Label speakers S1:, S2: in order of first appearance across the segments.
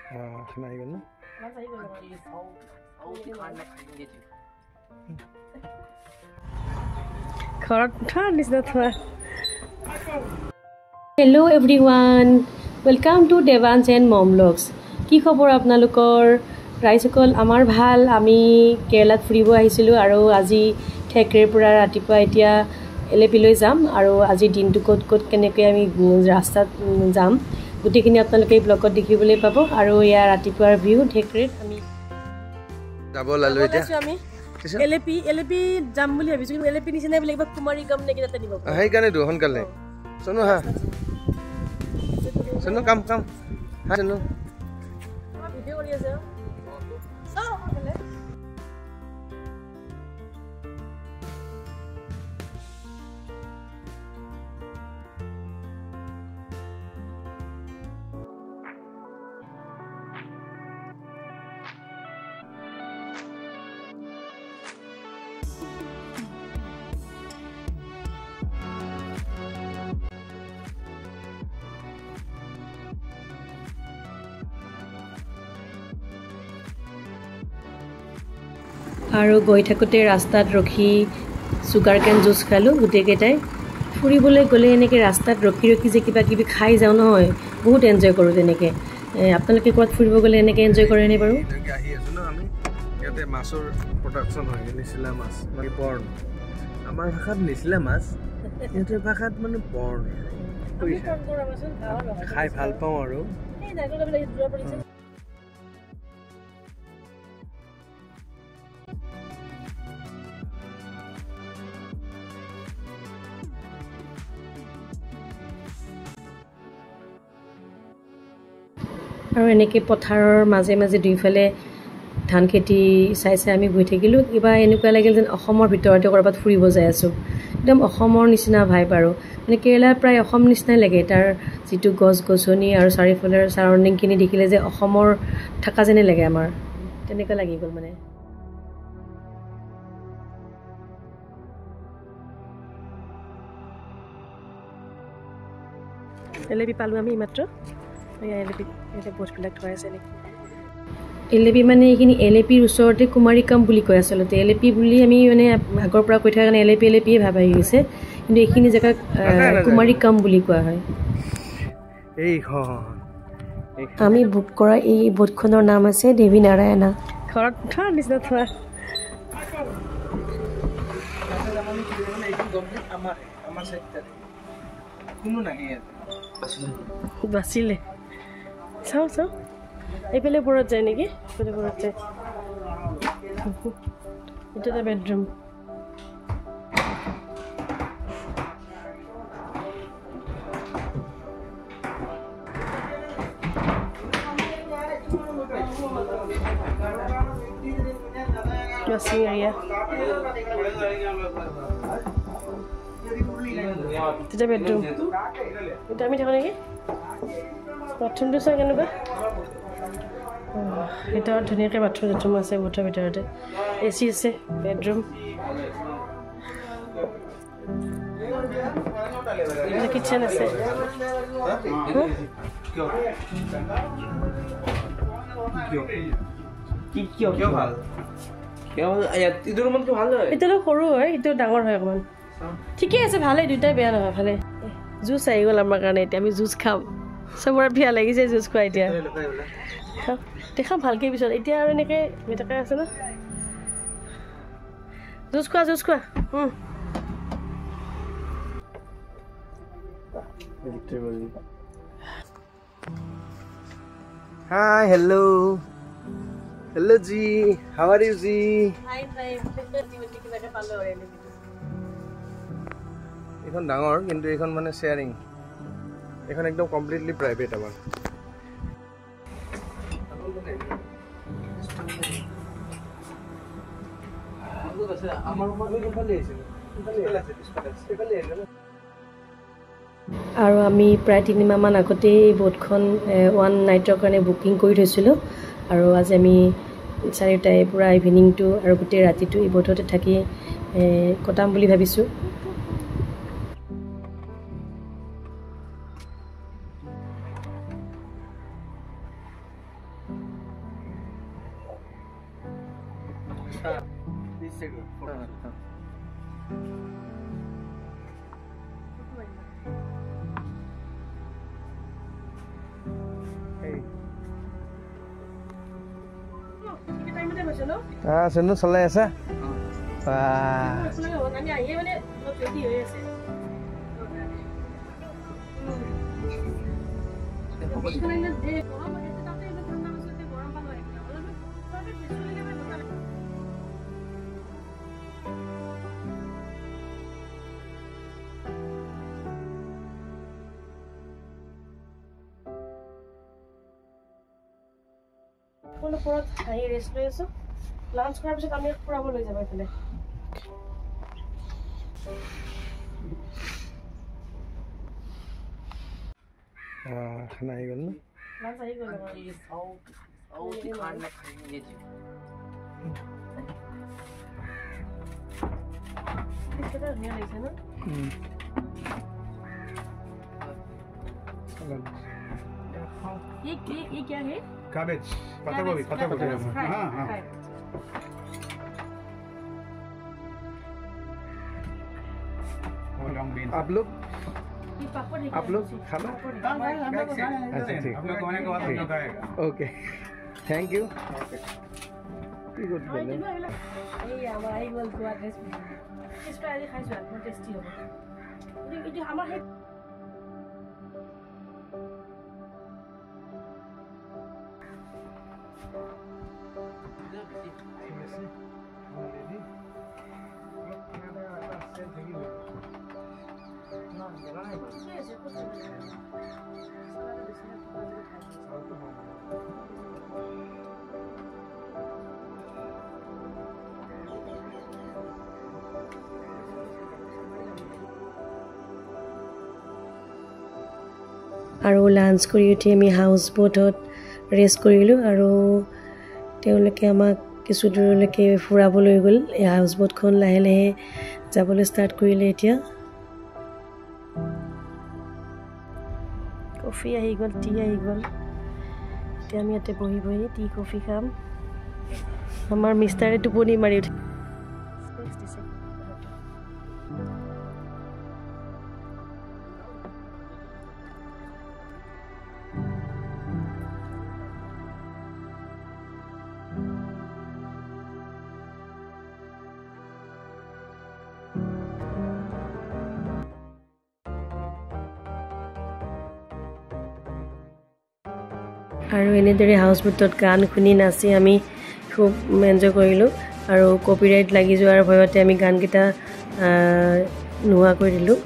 S1: খানা আহি গ'ল ন ঘৰত থোৱা নিচিনা থোৱা hello' everyone welcome to Devansh and mom blogs কি খবৰ আপোনালোকৰ ৰাইজসকল আমাৰ ভাল আমি কেৰেলাত ফুৰিব আহিছিলোঁ আৰু আজি ঠেকৰেৰ পৰা ৰাতিপুৱা এতিয়া এলেপিলৈ যাম আৰু আজিৰ দিনটো ক'ত ক'ত কেনেকৈ আমি ৰাস্তাত যাম গোটেইখিনি আপোনালোকে এই ব্লগত দেখিবলৈ পাব আৰু ইয়াৰ ৰাতিপুৱাৰ ভিউ ঠেকৰেত আমি
S2: যাব লালো এতিয়া
S1: আমি এলেপি যাম বুলি ভাবিছোঁ কিন্তু এলেপি নিচিনা বোলে কিবা কুমাৰী গাম নেকি তাতে নিব
S2: সেইকাৰণেতো সোনকালে চনো হা চনো কাম হা চনো
S1: ভিডিঅ' কৰি আছে আৰু গৈ থাকোঁতে ৰাস্তাত ৰখি চুগাৰ কেন জুচ খালোঁ গোটেইকেইটাই ফুৰিবলৈ গ'লে এনেকৈ ৰাস্তাত ৰখি ৰখি যে কিবা কিবি খাই যাওঁ নহয় বহুত এনজয় কৰোঁ তেনেকৈ আপোনালোকে ক'ৰবাত ফুৰিব গ'লে এনেকৈ এনজয় কৰেনে বাৰু
S2: আহি আছোঁ ন আমি ইয়াতে মাছৰ প্ৰডাকশ্যন হয় নিচিলা মাছ মানে পৰ্ণ আমাৰ ভাষাত নিচিলা মাছ সিহঁতৰ ভাষাত মানে পৰ্ণ খাই ভাল পাওঁ আৰু
S1: আৰু এনেকৈ পথাৰৰ মাজে মাজে দুইফালে ধান খেতি চাই চাই আমি গৈ থাকিলোঁ কিবা এনেকুৱা লাগিল যেন অসমৰ ভিতৰতে ক'ৰবাত ফুৰিব যাই আছোঁ একদম অসমৰ নিচিনা ভাইব আৰু মানে কেৰেলাৰ প্ৰায় অসম নিচিনাই লাগে তাৰ যিটো গছ গছনি আৰু চাৰিওফালৰ চাৰাউণ্ডিংখিনি দেখিলে যে অসমৰ থকা যেনেই লাগে আমাৰ তেনেকুৱা লাগি গ'ল মানে এলেপি পালোঁ আমি মাত্ৰ বস্তুবিলাক থোৱাই আছে নেকি এলেপি মানে এইখিনি এলেপিৰ ওচৰতে কুমাৰীকাম বুলি কয় আচলতে এলেপি বুলি আমি মানে আগৰ পৰা কৈ থকা কাৰণে এলেপিয়ে ভাব আহি গৈছে কিন্তু এইখিনি জেগাক কুমাৰীকাম বুলি কোৱা হয় আমি বুক কৰা এই বোটখনৰ নাম আছে দেৱী নাৰায়ণা ঘৰত থোৱা নিচিনা থোৱা বাচিলে চাওঁ এইফালে বোৰত যায় নেকি এইফালে বোৰত যায় এইটো এটা বেডৰুম ৱাচিং এৰিয়া তেতিয়া বেডৰুম এতিয়া আমি থাকোঁ নেকি বাথৰুমটো চাই কেনেকুৱা ভিতৰত ধুনীয়াকৈ বাথৰুম আছে বোটৰ ভিতৰতে AC আছে বেডৰুম কিটচেন আছে এতিয়ালৈ সৰু হয় এইটো ডাঙৰ হয় অকণমান ঠিকে আছে ভালেই দুয়োটাই বেয়া নহয় ভালে জুচ আহি গ'ল আমাৰ কাৰণে এতিয়া আমি জুচ খাম চবৰে পিয়া লাগিছে জুচ খোৱা এতিয়া দেখাম ভালকৈ পিছত এতিয়া আৰু এনেকৈ মেটেকা আছে ন জুচ খোৱা
S2: Hi, hello Ji, how are you Ji? এখন ডাঙৰ কিন্তু এখন মানে শেয়াৰিং এখন একদম কমপ্লিটলি প্ৰাইভেট
S1: আৰু আমি প্ৰায় 3 মাহমান আগতেই এই বোটখন 1 নাইটৰ কাৰণে বুকিং কৰি থৈছিলোঁ আৰু আজি আমি 4টাই পুৰা ইভিনিংটো আৰু গোটেই ৰাতিটো এই বোটতে থাকি কটাম বুলি ভাবিছোঁ
S2: This side. Hey. Senu চলাই আছে
S1: ৰেষ্ট লৈ আছো লাঞ্চ কৰাৰ পিছত আমি ফুৰাব লৈ যাম এইফালে
S2: খানা আহি গ'ল ন
S1: লাঞ্চ আহি গ'ল ধুনীয়া লাগিছে ন ये क्या है
S2: कैबेज पत्ता गोभी हां हां आप लोग खाना अच्छा ठीक ओके थैंक यू गुड
S1: আৰু লাঞ্চ কৰি উঠি আমি হাউচ বোটত ৰেষ্ট কৰিলোঁ আৰু তেওঁলোকে আমাক কিছু দূৰলৈকে ফুৰাবলৈ গ'ল এই হাউচ বোটখন লাহে লাহে যাবলৈ ষ্টাৰ্ট কৰিলে এতিয়া কফি আহি গ'ল টি আহি গ'ল এতিয়া আমি ইয়াতে বহি বহি টি কফি খাম আমাৰ মিষ্টাৰে টোপনি মাৰি উঠি আৰু এনেদৰে হাউচ বোটত গান শুনি নাচি আমি খুব এনজয় কৰিলোঁ আৰু কপিৰাইট লাগি যোৱাৰ ভয়তে আমি গানকেইটা নোহোৱা কৰি দিলোঁ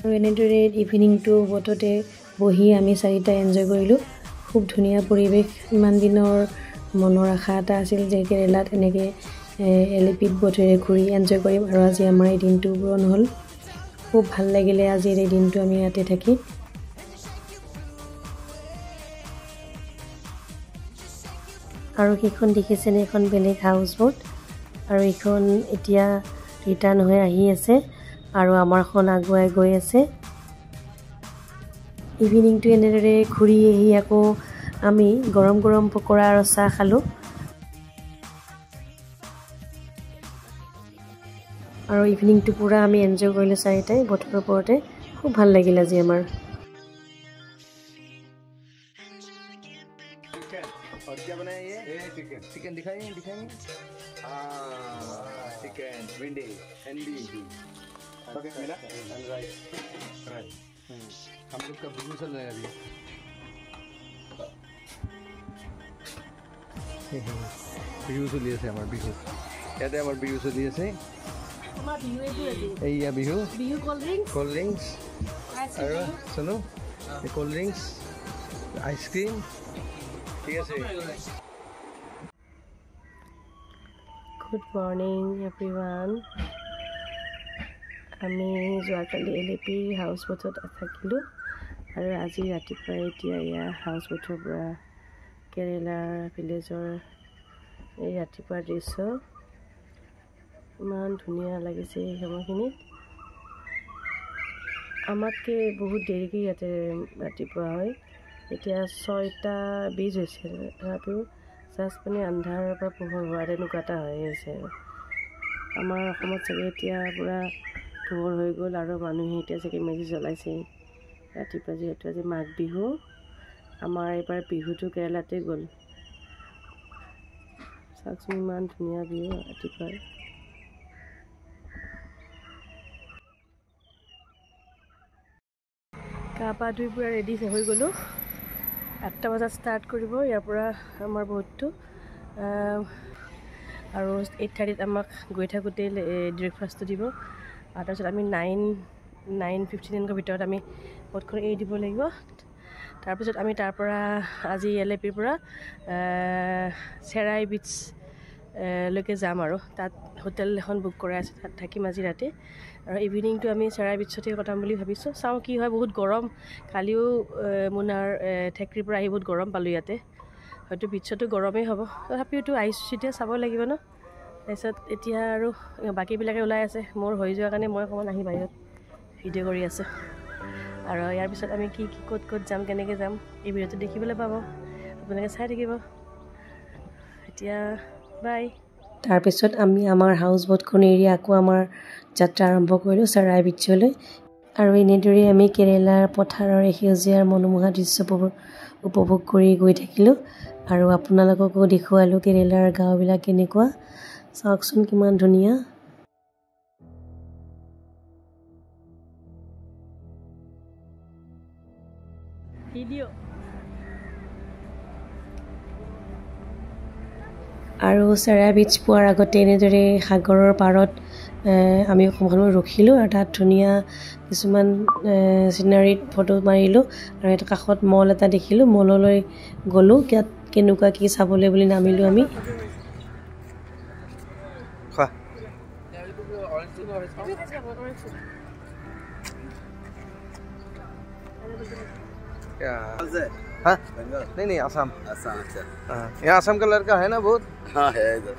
S1: আৰু এনেদৰে ইভিনিংটো বততে বহি আমি চাৰিটা এনজয় কৰিলোঁ খুব ধুনীয়া পৰিৱেশ ইমান দিনৰ মনৰ আশা এটা আছিল যে কেৰেলাত এনেকৈ এলিপিড বটেৰে ঘূৰি এনজয় কৰিম আৰু আজি আমাৰ এই দিনটো পূৰণ হ'ল খুব ভাল লাগিলে আজিৰ এই দিনটো আমি ইয়াতে থাকি আৰু সেইখন দেখিছেনে এখন বেলেগ হাউচ বোট আৰু এইখন এতিয়া ৰিটাৰ্ণ হৈ আহি আছে আৰু আমাৰখন আগুৱাই গৈ আছে ইভিনিংটো এনেদৰে ঘূৰি আহি আকৌ আমি গৰম গৰম পকৰা আৰু চাহ খালোঁ আৰু ইভিনিংটো পুৰা আমি এনজয় কৰিলোঁ চাৰিটাই বটৰ ওপৰতে খুব ভাল লাগিল আজি আমাৰ
S2: और क्या बनाया ये चिकन चिकन दिखाइए दिखाइए चिकन भिंडी एंडी ओके मेरा राइट राइट हम लोग का बिहू चल रहा है अभी बिहू चली আছে আমাৰ বিহু ইয়াতে আমাৰ বিহু চলি আছে
S1: আমাৰ বিহু এইটো
S2: এইয়া বিহু
S1: কোল্ড
S2: ড্ৰিংকস আৰু শুনো কোল্ড ড্ৰিংকস আইসক্ৰীম ঠিক আছে
S1: গুড মৰ্নিং এভৰিৱান আমি যোৱাকালি এলিপিৰ হাউচ বোটত থাকিলোঁ আৰু আজি ৰাতিপুৱা এতিয়া এয়া হাউচ বোটৰ পৰা কেৰেলাৰ ভিলেজৰ এই ৰাতিপুৱাৰ দৃশ্য ইমান ধুনীয়া লাগিছে এই সময়খিনিত আমাতকৈ বহুত দেৰিকৈ ইয়াতে ৰাতিপুৱা হয় এতিয়া 6:20 হৈছে তথাপিও জাষ্ট মানে আন্ধাৰৰ পৰা পোহৰ হোৱা তেনেকুৱা এটা হৈ আছে আমাৰ অসমত চাগে এতিয়া পূৰা পোহৰ হৈ গ'ল আৰু মানুহে এতিয়া চাগে মেজি জ্বলাইছে ৰাতিপুৱা যিহেতু আজি মাঘ বিহু আমাৰ এইবাৰ বিহুটো কেৰেলাতে গ'ল চাওকচোন ইমান ধুনীয়া বিহু ৰাতিপুৱাৰ গা পা ধুই পূৰা ৰেডি হৈ গ'লোঁ 8টা বজাত ষ্টাৰ্ট কৰিব ইয়াৰ পৰা আমাৰ বহুতটো আৰু 8:30ত আমাক গৈ থাকোঁতে ব্ৰেকফাষ্টটো দিব আৰু তাৰপিছত আমি 9:15 ভিতৰত আমি ব'টখন এৰি দিব লাগিব তাৰপিছত আমি তাৰ পৰা আজি এলিপিৰ পৰা চেৰাই বিচ লৈকে যাম আৰু তাত হোটেল এখন বুক কৰা আছে তাত থাকিম আজি ৰাতি আৰু ইভিনিংটো আমি চেৰাই বিচতে কটাম বুলি ভাবিছোঁ চাওঁ কি হয় বহুত গৰম কালিও মোনাৰ ঠেকৰিৰ পৰা আহি বহুত গৰম পালোঁ ইয়াতে হয়তো বিচতো গৰমেই হ'ব তথাপিওতো আহিছোঁ যেতিয়া চাব লাগিব ন তাৰপিছত এতিয়া আৰু বাকীবিলাকে ওলাই আছে মোৰ হৈ যোৱাৰ কাৰণে মই অকণমান আহি বাহিৰত ভিডিঅ' কৰি আছোঁ আৰু ইয়াৰ পিছত আমি কি ক'ত যাম কেনেকৈ যাম এই ভিডিঅ'টো দেখিবলৈ পাব আপোনালোকে চাই থাকিব এতিয়া বাই তাৰপিছত আমি আমাৰ হাউচ বোটখন এৰি আকৌ আমাৰ যাত্ৰা আৰম্ভ কৰিলোঁ চেৰাই বিচলৈ আৰু এনেদৰে আমি কেৰেলাৰ পথাৰৰ সেউজীয়াৰ মনোমোহা দৃশ্যবোৰ উপভোগ কৰি গৈ থাকিলোঁ আৰু আপোনালোককো দেখুৱালোঁ কেৰেলাৰ গাঁওবিলাক কেনেকুৱা চাওকচোন কিমান ধুনীয়া ভিডিঅ' আৰু চেৰাই বিচ পোৱাৰ আগতে এনেদৰে সাগৰৰ পাৰত আমি অকণমান ৰখিলোঁ আৰু তাত ধুনীয়া কিছুমান চিনাৰীত ফটো মাৰিলোঁ আৰু এটা কাষত মল এটা দেখিলোঁ মললৈ গ'লোঁ ইয়াত কেনেকুৱা কি চাবলৈ বুলি নামিলোঁ আমি
S2: हाँ नहीं आसाम अच्छा यहाँ आसाम का लड़का है ना बहुत हाँ है इधर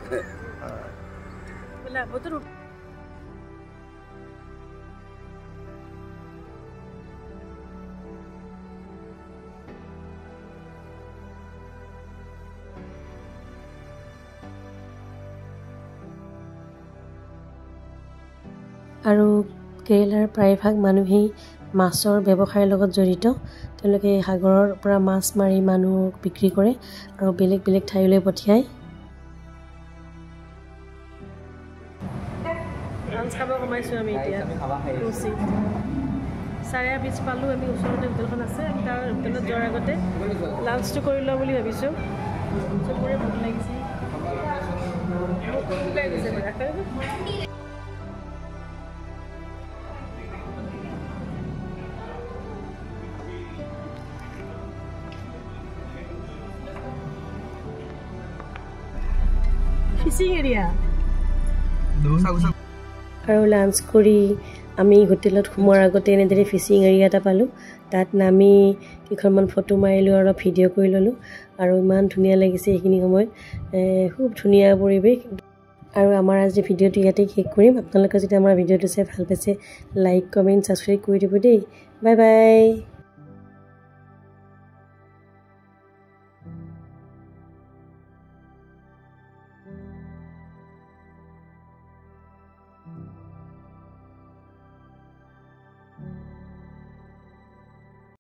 S1: আৰু কেৰেলাৰ প্ৰায়ভাগ মানুহেই মাছৰ ব্যৱসায়ৰ লগত জড়িত তেওঁলোকে সাগৰৰ পৰা মাছ মাৰি মানুহক বিক্ৰী কৰে আৰু বেলেগ বেলেগ ঠাইলৈ পঠিয়ায় লাঞ্চ খাব কমাইছোঁ আমি এতিয়া চেৰাই বিচ পালোঁ আমি ওচৰতে হোটেলখন আছে আমি তাৰ হোটেলত যোৱাৰ আগতে লাঞ্চটো কৰি লওঁ বুলি ভাবিছোঁ চবৰে ভোক লাগিছে ফিচিং এৰিয়া আৰু লাঞ্চ কৰি আমি হোটেলত সোমোৱাৰ আগতে এনেদৰে ফিচিং এৰিয়া এটা পালোঁ তাত নামি কেইখনমান ফটো মাৰিলোঁ আৰু ভিডিঅ' কৰি ল'লোঁ আৰু ইমান ধুনীয়া লাগিছে সেইখিনি সময়ত খুব ধুনীয়া পৰিৱেশ আৰু আমাৰ আজি ভিডিঅ'টো ইয়াতে শেষ কৰিম আপোনালোকে যদি আমাৰ ভিডিঅ'টো চাই ভাল পাইছে লাইক কমেণ্ট ছাবস্ক্ৰাইব কৰি দিব দেই বাই বাই